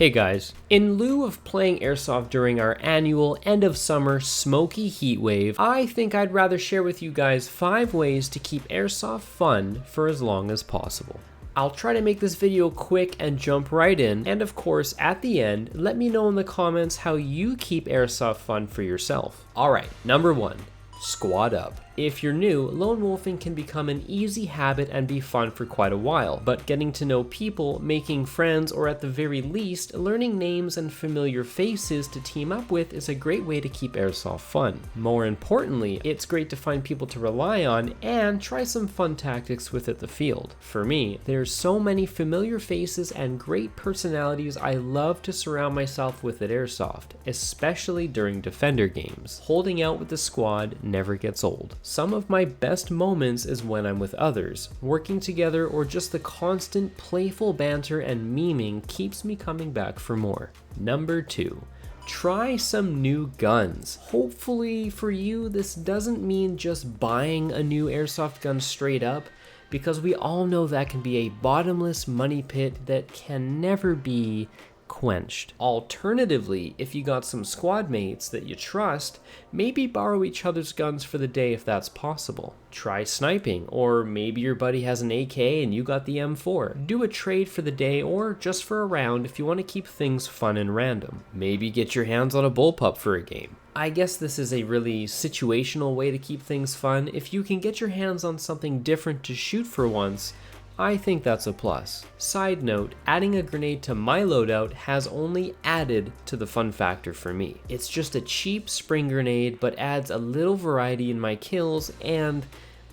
Hey guys, in lieu of playing Airsoft during our annual end of summer smoky heat wave, I think I'd rather share with you guys 5 ways to keep Airsoft fun for as long as possible. I'll try to make this video quick and jump right in, and of course at the end, let me know in the comments how you keep Airsoft fun for yourself. Alright, number 1. Squad up. If you're new, lone wolfing can become an easy habit and be fun for quite a while, but getting to know people, making friends, or at the very least, learning names and familiar faces to team up with is a great way to keep Airsoft fun. More importantly, it's great to find people to rely on and try some fun tactics with at the field. For me, there's so many familiar faces and great personalities I love to surround myself with at Airsoft, especially during Defender games. Holding out with the squad never gets old. Some of my best moments is when I'm with others. Working together or just the constant playful banter and memeing keeps me coming back for more. Number 2. Try some new guns. Hopefully for you, this doesn't mean just buying a new Airsoft gun straight up, because we all know that can be a bottomless money pit that can never be quenched. Alternatively, if you got some squad mates that you trust, maybe borrow each other's guns for the day if that's possible. Try sniping, or maybe your buddy has an AK and you got the M4. Do a trade for the day or just for a round if you want to keep things fun and random. Maybe get your hands on a bullpup for a game. I guess this is a really situational way to keep things fun. If you can get your hands on something different to shoot for once, I think that's a plus. Side note, adding a grenade to my loadout has only added to the fun factor for me. It's just a cheap spring grenade, but adds a little variety in my kills and,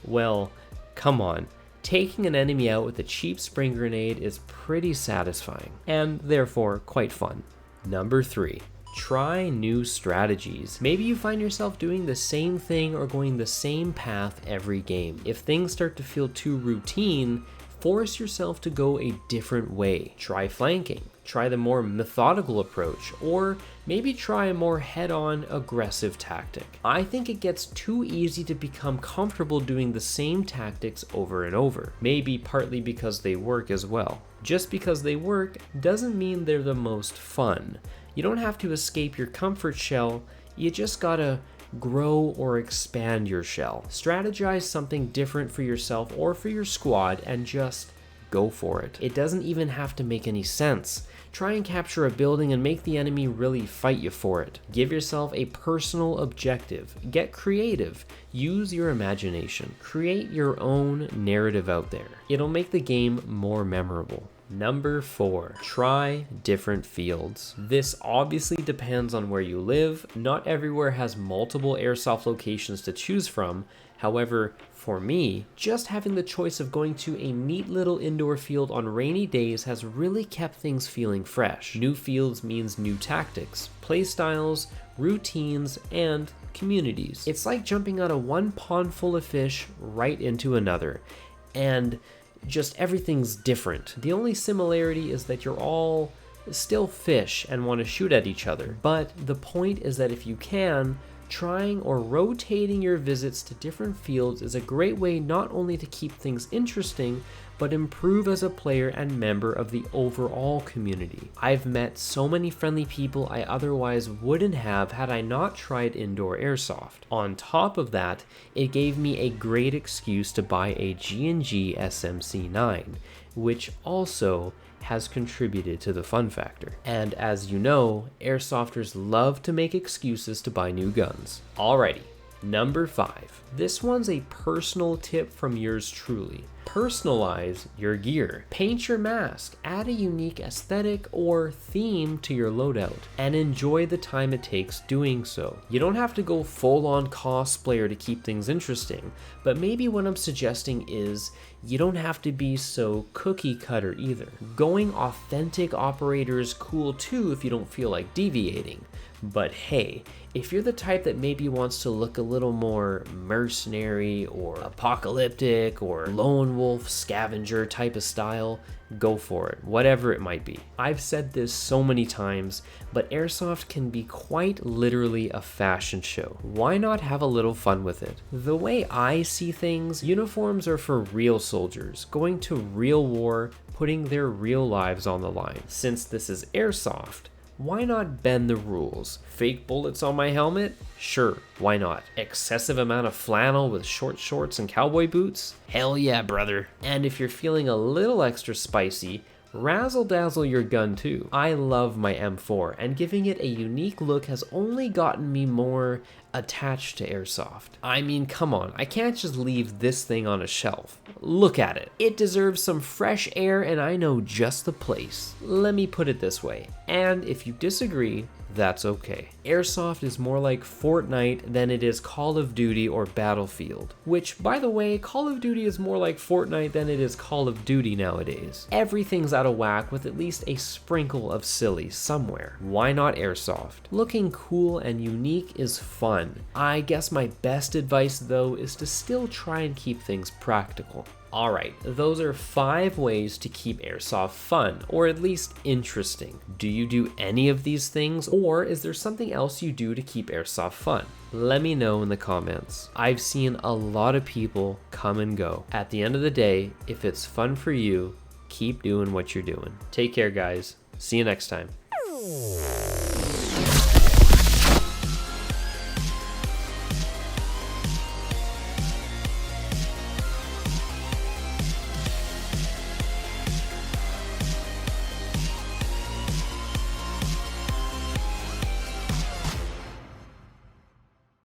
well, come on. Taking an enemy out with a cheap spring grenade is pretty satisfying, and therefore quite fun. Number 3. Try new strategies. Maybe you find yourself doing the same thing or going the same path every game. If things start to feel too routine, force yourself to go a different way. Try flanking, try the more methodical approach, or maybe try a more head-on aggressive tactic. I think it gets too easy to become comfortable doing the same tactics over and over, maybe partly because they work as well. Just because they work doesn't mean they're the most fun. You don't have to escape your comfort shell, you just gotta grow or expand your shell. Strategize something different for yourself or for your squad and just go for it. It doesn't even have to make any sense. Try and capture a building and make the enemy really fight you for it. Give yourself a personal objective. Get creative. Use your imagination. Create your own narrative out there. It'll make the game more memorable. Number 4, try different fields. This obviously depends on where you live. Not everywhere has multiple Airsoft locations to choose from. However, for me, just having the choice of going to a neat little indoor field on rainy days has really kept things feeling fresh. New fields means new tactics, playstyles, routines, and communities. It's like jumping out of one pond full of fish right into another, and just everything's different. The only similarity is that you're all still fish and want to shoot at each other. But the point is that if you can, trying or rotating your visits to different fields is a great way not only to keep things interesting, but improve as a player and member of the overall community. I've met so many friendly people I otherwise wouldn't have had I not tried indoor airsoft. On top of that, it gave me a great excuse to buy a G&G SMC9, which also has contributed to the fun factor. And as you know, airsofters love to make excuses to buy new guns. Alrighty, number 5. This one's a personal tip from yours truly. Personalize your gear. Paint your mask, add a unique aesthetic or theme to your loadout, and enjoy the time it takes doing so. You don't have to go full-on cosplayer to keep things interesting, but maybe what I'm suggesting is you don't have to be so cookie cutter either. Going authentic operator is cool too if you don't feel like deviating, But hey, if you're the type that maybe wants to look a little more mercenary or apocalyptic or lone wolf scavenger type of style, go for it, whatever it might be. I've said this so many times, but airsoft can be quite literally a fashion show. Why not have a little fun with it? The way I see things, uniforms are for real soldiers, going to real war, putting their real lives on the line. Since this is airsoft, why not bend the rules? Fake bullets on my helmet? Sure, why not? Excessive amount of flannel with short shorts and cowboy boots? Hell yeah, brother. And if you're feeling a little extra spicy, razzle dazzle your gun too. I love my M4, and giving it a unique look has only gotten me more attached to airsoft. I mean, come on, I can't just leave this thing on a shelf. Look at it. It deserves some fresh air, and I know just the place. Let me put it this way, and if you disagree, that's okay. Airsoft is more like Fortnite than it is Call of Duty or Battlefield. Which, by the way, Call of Duty is more like Fortnite than it is Call of Duty nowadays. Everything's out of whack with at least a sprinkle of silly somewhere. Why not Airsoft? Looking cool and unique is fun. I guess my best advice though is to still try and keep things practical. Alright, those are 5 ways to keep airsoft fun, or at least interesting. Do you do any of these things, or is there something else you do to keep airsoft fun? Let me know in the comments. I've seen a lot of people come and go. At the end of the day, if it's fun for you, keep doing what you're doing. Take care, guys. See you next time.